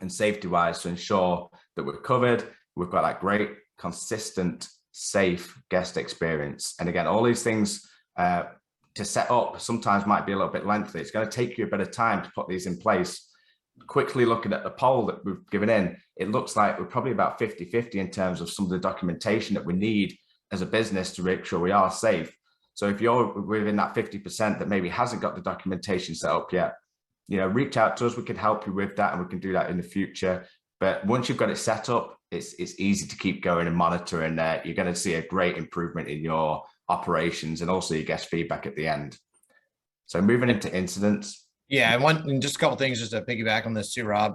and safety wise to ensure that we're covered. We've got that great, consistent, safe guest experience. And again, all these things to set up sometimes might be a little bit lengthy. It's going to take you a bit of time to put these in place. Quickly looking at the poll that we've given in, it looks like we're probably about 50-50 in terms of some of the documentation that we need as a business to make sure we are safe. So if you're within that 50% that maybe hasn't got the documentation set up yet, you know, reach out to us. We can help you with that, and we can do that in the future. But once you've got it set up, it's easy to keep going and monitoring. You're going to see a great improvement in your operations and also your guest feedback at the end. So moving into incidents. Yeah, and just a couple things just to piggyback on this too, Rob,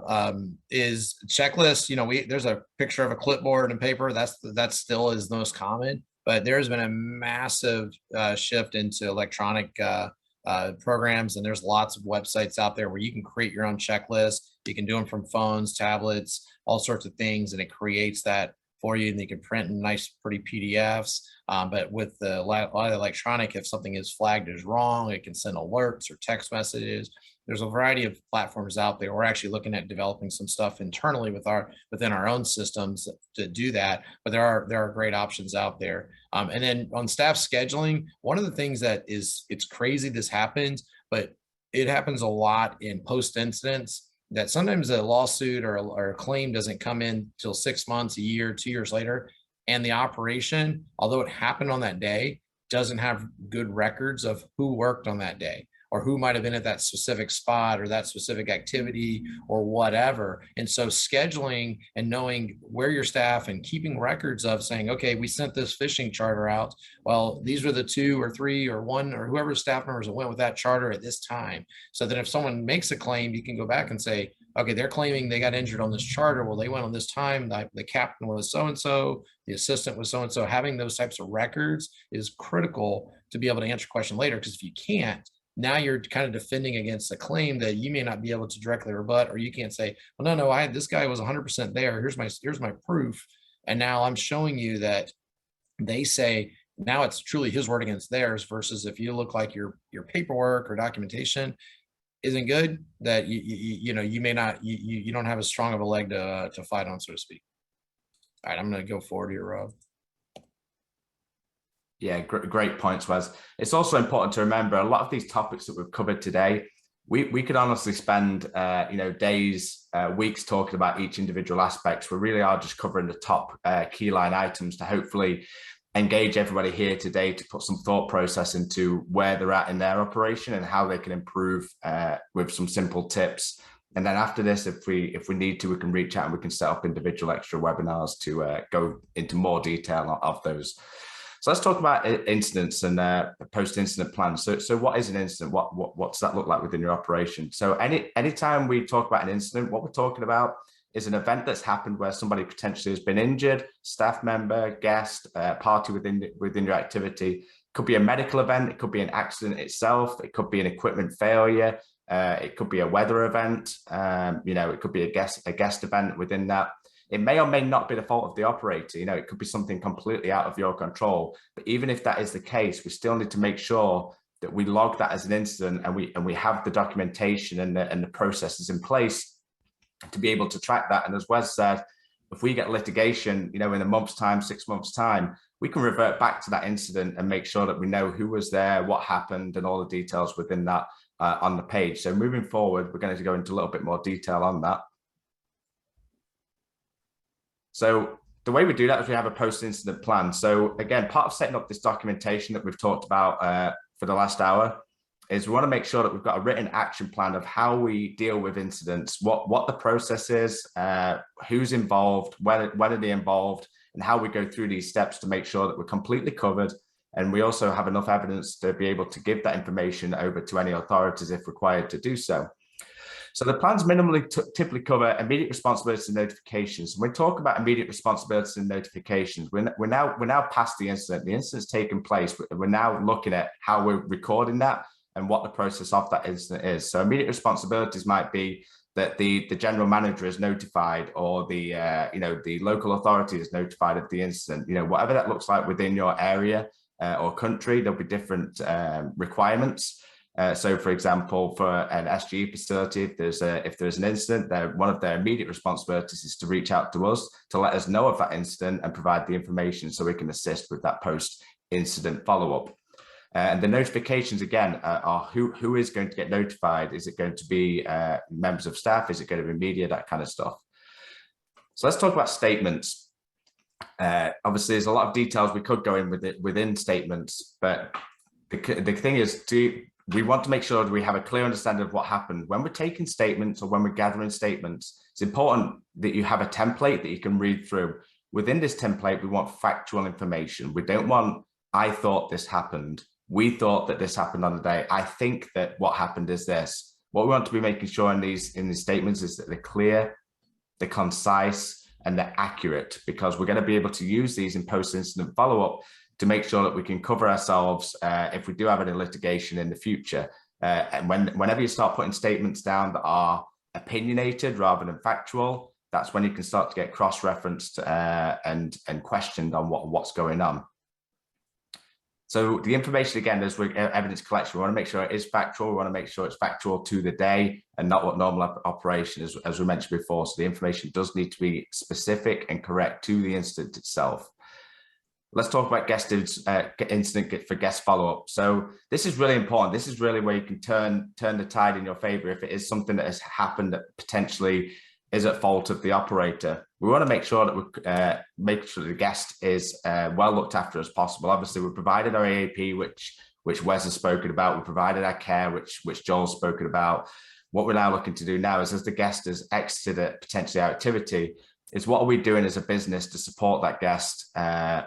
is checklists. You know, there's a picture of a clipboard and paper. That still is the most common, but there's been a massive shift into electronic programs, and there's lots of websites out there where you can create your own checklist. You can do them from phones, tablets, all sorts of things, and it creates that for you, and you can print nice, pretty PDFs. But with a lot of electronic, if something is flagged as wrong, it can send alerts or text messages. There's a variety of platforms out there. We're actually looking at developing some stuff internally within our own systems to do that. But there are great options out there. And then on staff scheduling, one of the things that it's crazy this happens, but it happens a lot in post incidents, that sometimes a lawsuit or a claim doesn't come in till 6 months, a year, 2 years later. And the operation, although it happened on that day, doesn't have good records of who worked on that day, or who might have been at that specific spot or that specific activity or whatever. And so scheduling and knowing where your staff and keeping records of saying, okay, we sent this fishing charter out. Well, these were the 2 or 3 or 1 or whoever staff members that went with that charter at this time. So that if someone makes a claim, you can go back and say, okay, they're claiming they got injured on this charter. Well, they went on this time. The captain was so-and-so, the assistant was so-and-so. Having those types of records is critical to be able to answer a question later, because if you can't, now you're kind of defending against a claim that you may not be able to directly rebut, or you can't say, well, no, this guy was 100% there. Here's my proof. And now I'm showing you that they say, now it's truly his word against theirs, versus if you look like your paperwork or documentation isn't good, that you know, you may not, you don't have as strong of a leg to fight on, so to speak. All right, I'm going to go forward here, Rob. Yeah, great points, Wes. It's also important to remember a lot of these topics that we've covered today, we could honestly spend you know, days, weeks talking about each individual aspect. We really are just covering the top key line items to hopefully engage everybody here today to put some thought process into where they're at in their operation and how they can improve with some simple tips And then after this, if we need to, we can reach out and we can set up individual extra webinars to go into more detail of those. So let's talk about incidents and post-incident plans. So what is an incident? What does that look like within your operation? So anytime we talk about an incident, what we're talking about is an event that's happened where somebody potentially has been injured, staff member, guest, party within your activity. It could be a medical event, it could be an accident itself, it could be an equipment failure, it could be a weather event, it could be a guest event within that. It may or may not be the fault of the operator. It could be something completely out of your control. But even if that is the case, we still need to make sure that we log that as an incident, and we have the documentation and the processes in place to be able to track that. And as Wes said, if we get litigation, in a month's time, 6 months' time, we can revert back to that incident and make sure that we know who was there, what happened, and all the details within that on the page. So moving forward, we're going to go into a little bit more detail on that. So the way we do that is we have a post-incident plan. So again, part of setting up this documentation that we've talked about for the last hour is we want to make sure that we've got a written action plan of how we deal with incidents, what the process is, who's involved, when are they involved, and how we go through these steps to make sure that we're completely covered. And we also have enough evidence to be able to give that information over to any authorities if required to do so. So the plans minimally typically cover immediate responsibilities and notifications. When we talk about immediate responsibilities and notifications, we're now past the incident. The incident's taken place. We're now looking at how we're recording that and what the process of that incident is. So immediate responsibilities might be that the general manager is notified, or the local authority is notified of the incident. Whatever that looks like within your area or country, there'll be different requirements. So, for example, for an SGE facility, if there's an incident, one of their immediate responsibilities is to reach out to us to let us know of that incident and provide the information so we can assist with that post-incident follow-up. And the notifications, again, are who is going to get notified. Is it going to be members of staff? Is it going to be media? That kind of stuff. So let's talk about statements. Obviously, there's a lot of details we could go in within statements, but the thing is, we want to make sure that we have a clear understanding of what happened. When we're taking statements or when we're gathering statements, it's important that you have a template that you can read through. Within this template, we want factual information. We don't want, I thought this happened. We thought that this happened on the day. I think that what happened is this. What we want to be making sure in these statements is that they're clear, they're concise, and they're accurate, because we're going to be able to use these in post-incident follow-up to make sure that we can cover ourselves if we do have any litigation in the future. And whenever you start putting statements down that are opinionated rather than factual, that's when you can start to get cross-referenced and questioned on what's going on. So the information, again, as with evidence collection, we want to make sure it is factual. We want to make sure it's factual to the day and not what normal operation is, as we mentioned before. So the information does need to be specific and correct to the incident itself. Let's talk about incident for guest follow-up. So this is really important. This is really where you can turn the tide in your favor if it is something that has happened that potentially is at fault of the operator. We want to make sure that we make sure the guest is well looked after as possible. Obviously, we provided our AAP, which Wes has spoken about. We provided our care, which Joel's spoken about. What we're now looking to do now is, as the guest has exited potentially our activity, is what are we doing as a business to support that guest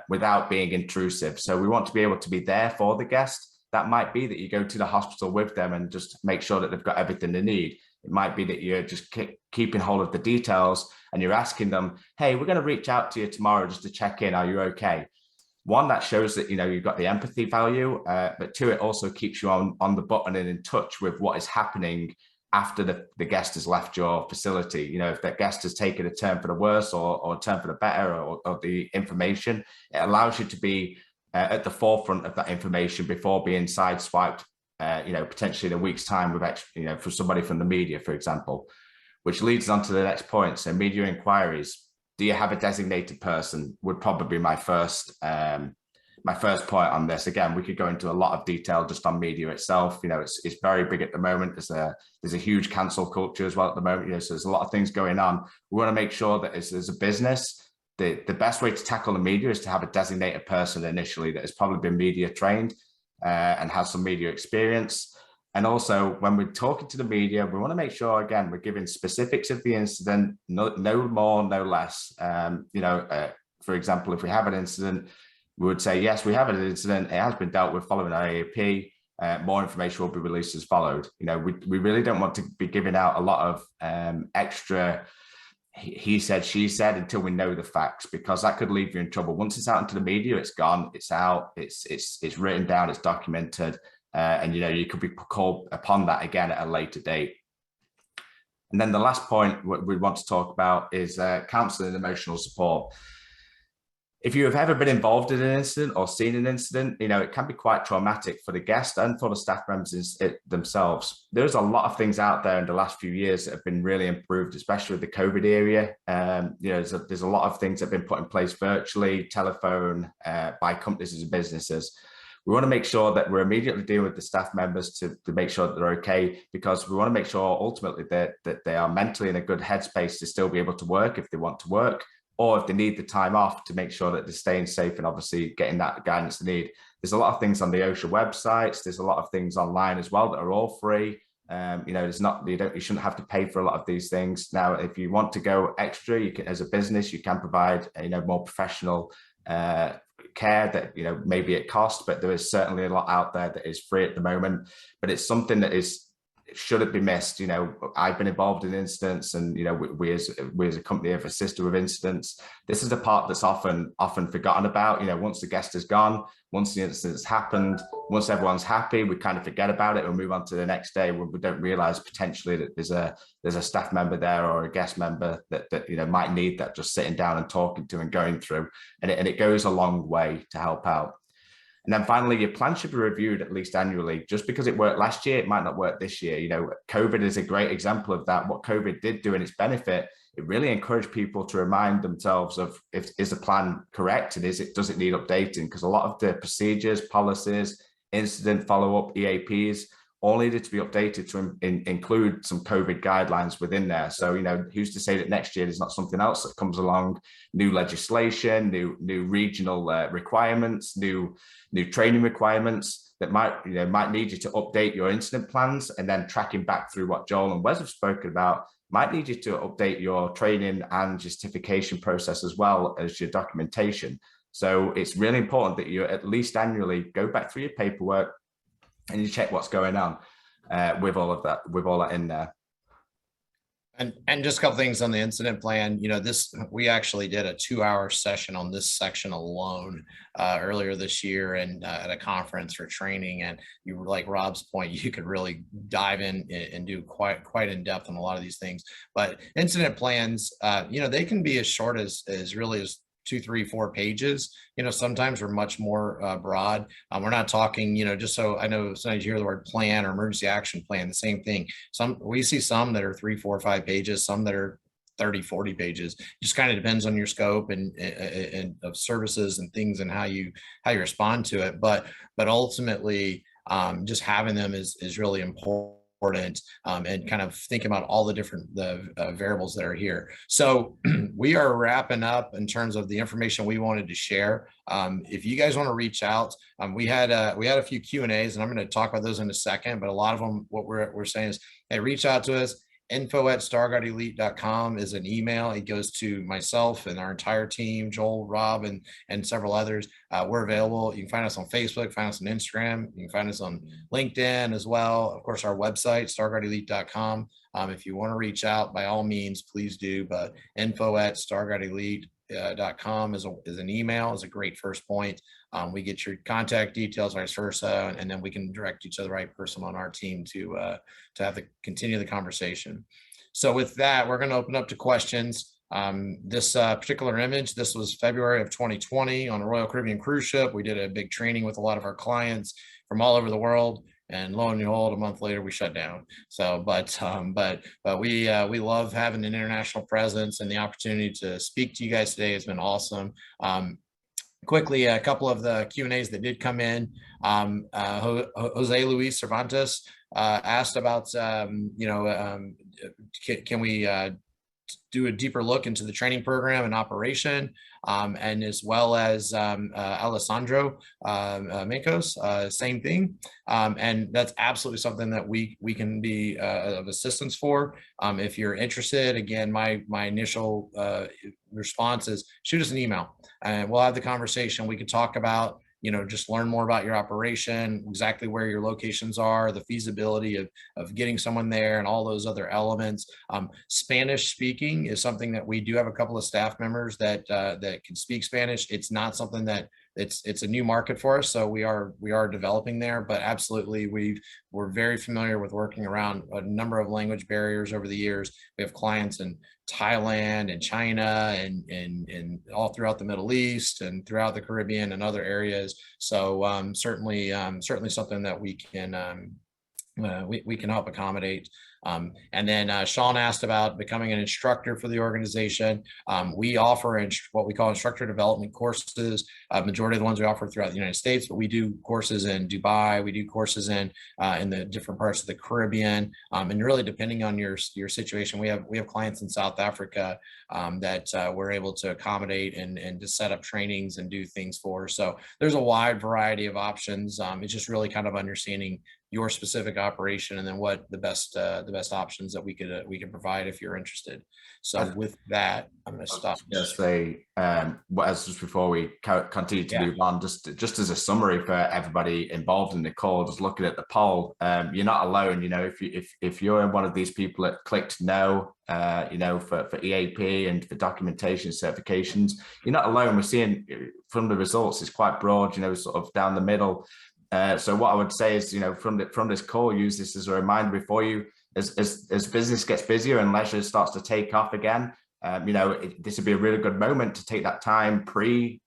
without being intrusive? So we want to be able to be there for the guest. That might be that you go to the hospital with them and just make sure that they've got everything they need. It might be that you're just keeping hold of the details and you're asking them, hey, we're going to reach out to you tomorrow just to check in. Are you okay? One, that shows that, you've got the empathy value, but two, it also keeps you on the button and in touch with what is happening after the guest has left your facility. If that guest has taken a turn for the worse or a turn for the better or the information, it allows you to be at the forefront of that information before being sideswiped, potentially in a week's time with, for somebody from the media, for example, which leads on to the next point. So media inquiries. Do you have a designated person? Would probably be my first point on this. Again, we could go into a lot of detail just on media itself. It's very big at the moment. There's a huge cancel culture as well at the moment. So there's a lot of things going on. We want to make sure that as a business, the best way to tackle the media is to have a designated person initially that has probably been media trained and has some media experience. And also, when we're talking to the media, we want to make sure, again, we're giving specifics of the incident, no more, no less. For example, if we have an incident, we would say, yes, we have an incident. It has been dealt with following our AAP. More information will be released as followed. We really don't want to be giving out a lot of extra he said, she said until we know the facts, because that could leave you in trouble. Once it's out into the media, it's gone, it's out, it's written down, it's documented, and you could be called upon that again at a later date. And then the last point what we want to talk about is counseling and emotional support. If you have ever been involved in an incident or seen an incident, it can be quite traumatic for the guest and for the staff members themselves. There's a lot of things out there in the last few years that have been really improved, especially with the COVID area. There's a lot of things that have been put in place virtually, telephone, by companies and businesses. We want to make sure that we're immediately dealing with the staff members to make sure that they're okay, because we want to make sure ultimately that they are mentally in a good headspace to still be able to work if they want to work, or if they need the time off, to make sure that they're staying safe and obviously getting that guidance they need. There's a lot of things on the OSHA websites. There's a lot of things online as well that are all free. There's not, you shouldn't have to pay for a lot of these things. Now, if you want to go extra, you can, as a business, you can provide, more professional care that, maybe at cost, but there is certainly a lot out there that is free at the moment. But it's something that shouldn't be missed. I've been involved in incidents, and we as a company have assisted with incidents. This is the part that's often forgotten about. Once the guest is gone, once the incident's happened, once everyone's happy, we kind of forget about it and move on to the next day, when we don't realize potentially that there's a staff member there or a guest member that might need that just sitting down and talking to and going through, and it goes a long way to help out. And then finally, your plan should be reviewed at least annually. Just because it worked last year, it might not work this year. COVID is a great example of that. What COVID did do in its benefit, it really encouraged people to remind themselves of, is the plan correct, and does it need updating? Because a lot of the procedures, policies, incident follow-up, EAPs, all needed to be updated to include some COVID guidelines within there. So, who's to say that next year there's not something else that comes along, new legislation, new regional requirements, new training requirements that might need you to update your incident plans, and then tracking back through what Joel and Wes have spoken about, might need you to update your training and justification process as well as your documentation. So it's really important that you at least annually go back through your paperwork and you check what's going on with all that in there. And just a couple things on the incident plan. We actually did a 2-hour session on this section alone earlier this year, and at a conference for training. And like Rob's point, you could really dive in and do quite in depth on a lot of these things. But incident plans, they can be as short as really as 2, 3, 4 pages. Sometimes we're much more broad. We're not talking, just so I know, sometimes you hear the word plan or emergency action plan, the same thing. We see some that are 3, 4, 5 pages, some that are 30, 40 pages. Just kind of depends on your scope and of services and things, and how you respond to it. But ultimately, just having them is really important. And kind of thinking about all the different variables that are here. So we are wrapping up in terms of the information we wanted to share. If you guys want to reach out, we had a few Q&As, and I'm going to talk about those in a second. But a lot of them, what we're saying is, hey, reach out to us. info@starguardelite.com is an email. It goes to myself and our entire team, Joel, Rob, and several others. We're available. You can find us on Facebook, find us on Instagram. You can find us on LinkedIn as well. Of course, our website, starguardelite.com. If you want to reach out, by all means, please do. But info@starguardelite.com is an email, is a great first point. We get your contact details, vice versa, and then we can direct you to the right person on our team to continue the conversation. So with that, we're going to open up to questions. This particular image, this was February of 2020 on a Royal Caribbean cruise ship. We did a big training with a lot of our clients from all over the world. And lo and behold, a month later, we shut down. So, but we love having an international presence, and the opportunity to speak to you guys today has been awesome. Quickly, a couple of the Q&As that did come in. Jose Luis Cervantes asked about, can we do a deeper look into the training program and operation? and as well as Alessandro Makos, same thing. And that's absolutely something that we can be of assistance for. If you're interested, again, my initial response is shoot us an email and we'll have the conversation. We can talk about, just learn more about your operation, exactly where your locations are, the feasibility of getting someone there and all those other elements. Spanish speaking is something that we do have a couple of staff members that can speak Spanish. It's not something that it's a new market for us. So we are developing there, but absolutely we're very familiar with working around a number of language barriers over the years. We have clients in Thailand and China and all throughout the Middle East and throughout the Caribbean and other areas. So certainly something that we can help accommodate. And then Sean asked about becoming an instructor for the organization. We offer what we call instructor development courses. Majority of the ones we offer throughout the United States, but we do courses in Dubai. We do courses in the different parts of the Caribbean. And really depending on your situation, we have clients in South Africa that we're able to accommodate and to set up trainings and do things for. So there's a wide variety of options. It's just really kind of understanding your specific operation and then what the best options that we could provide if you're interested. So with that, I'm going to stop. Just say, as just before we continue to move on, just as a summary for everybody involved in the call, just looking at the poll, you're not alone. If you're one of these people that clicked no, for EAP and for documentation certifications, you're not alone. We're seeing from the results, it's quite broad, sort of down the middle. So what I would say is, from this call, use this as a reminder before you, as business gets busier and leisure starts to take off again, this would be a really good moment to take that time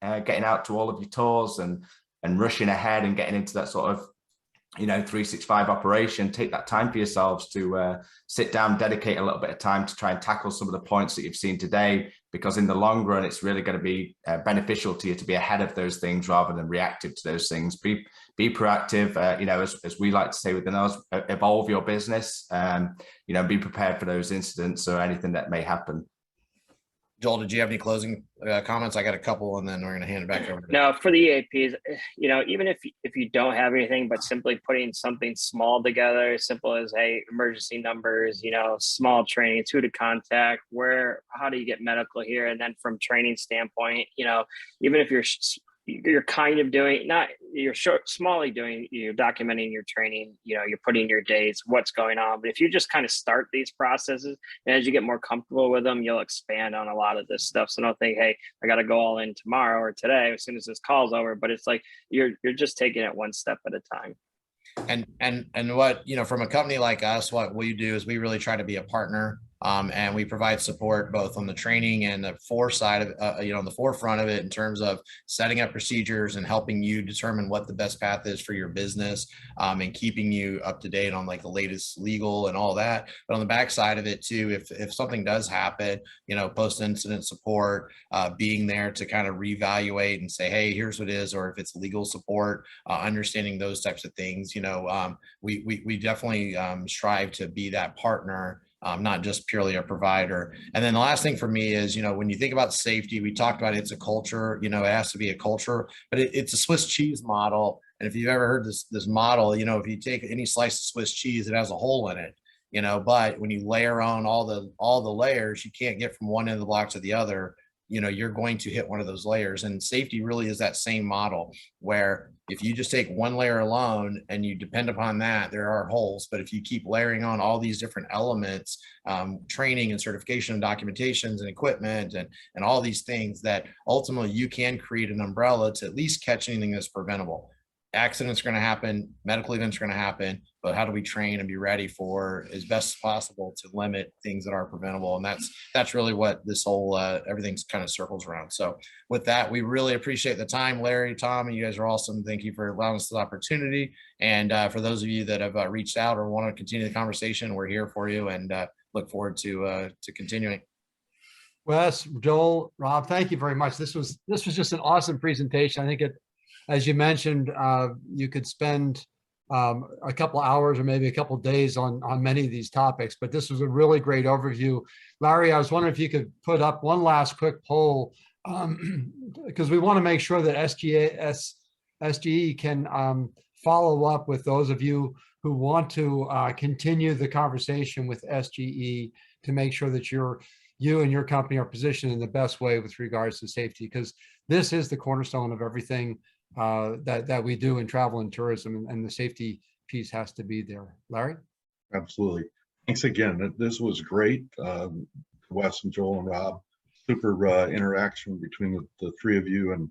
getting out to all of your tours and rushing ahead and getting into that sort of 365 operation. Take that time for yourselves to sit down, dedicate a little bit of time to try and tackle some of the points that you've seen today, because in the long run, it's really going to be beneficial to you to be ahead of those things rather than reactive to those things. Be proactive, as we like to say within us, evolve your business, be prepared for those incidents or anything that may happen. Joel, did you have any closing comments? I got a couple, and then we're going to hand it back over to No, for the EAPs, even if you don't have anything, but simply putting something small together, as simple as, hey, emergency numbers, small trainings, who to contact, how do you get medical here? And then from training standpoint, even if you're kind of doing, you're documenting your training, you're putting your days, what's going on. But if you just kind of start these processes, and as you get more comfortable with them, you'll expand on a lot of this stuff. So don't think, hey, I got to go all in tomorrow or today as soon as this call's over. But it's like you're just taking it one step at a time. And what, from a company like us, what we do is we really try to be a partner. And we provide support both on the training and the foresight of, on the forefront of it in terms of setting up procedures and helping you determine what the best path is for your business, and keeping you up to date on like the latest legal and all that. But on the backside of it too, if something does happen, post-incident support, being there to kind of reevaluate and say, hey, here's what it is, or if it's legal support, understanding those types of things, we definitely strive to be that partner. Not just purely a provider. And then the last thing for me is, when you think about safety, we talked about it's a culture, it has to be a culture, but it's a Swiss cheese model. And if you've ever heard this model, if you take any slice of Swiss cheese, it has a hole in it, but when you layer on all the layers, you can't get from one end of the block to the other. You're going to hit one of those layers, and safety really is that same model where if you just take one layer alone and you depend upon that, there are holes. But if you keep layering on all these different elements, training and certification and documentations and equipment and all these things, that ultimately you can create an umbrella to at least catch anything that's preventable. Accidents are going to happen, medical events are going to happen, but how do we train and be ready for as best as possible to limit things that are preventable? And that's really what this whole everything's kind of circles around. So with that, we really appreciate the time. Larry, Tom, and you guys are awesome. Thank you for allowing us this opportunity. And for those of you that have reached out or want to continue the conversation, we're here for you and look forward to continuing. Wes, Joel, Rob, thank you very much. This was just an awesome presentation. I think as you mentioned, you could spend a couple hours or maybe a couple days on many of these topics, but this was a really great overview. Larry, I was wondering if you could put up one last quick poll because we want to make sure that SGE can follow up with those of you who want to continue the conversation with SGE to make sure that you and your company are positioned in the best way with regards to safety, because this is the cornerstone of everything that we do in travel and tourism, and the safety piece has to be there. Larry? Absolutely. Thanks again. This was great. Wes and Joel and Rob, super interaction between the three of you and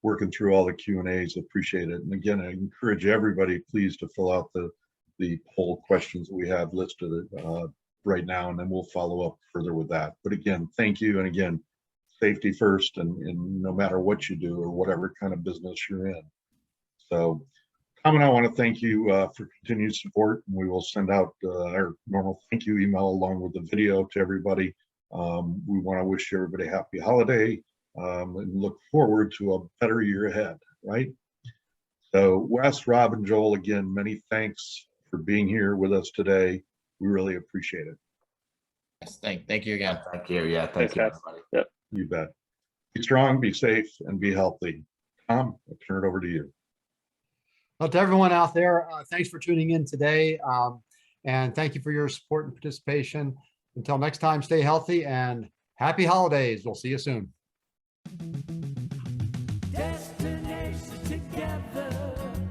working through all the Q&As. Appreciate it. And again, I encourage everybody, please, to fill out the poll questions that we have listed right now, and then we'll follow up further with that. But again, thank you. And again, safety first, and no matter what you do or whatever kind of business you're in. So, Tom and I want to thank you for continued support, and we will send out our normal thank you email along with the video to everybody. We want to wish everybody a happy holiday and look forward to a better year ahead, right? So Wes, Rob, and Joel, again, many thanks for being here with us today. We really appreciate it. Yes, thank you again. Thank you. Yeah, thank Thanks, you, guys. everybody. Yep. You bet. Be strong, be safe, and be healthy. Tom, I'll turn it over to you. Well, to everyone out there, thanks for tuning in today. And thank you for your support and participation. Until next time, stay healthy and happy holidays. We'll see you soon. Destination together.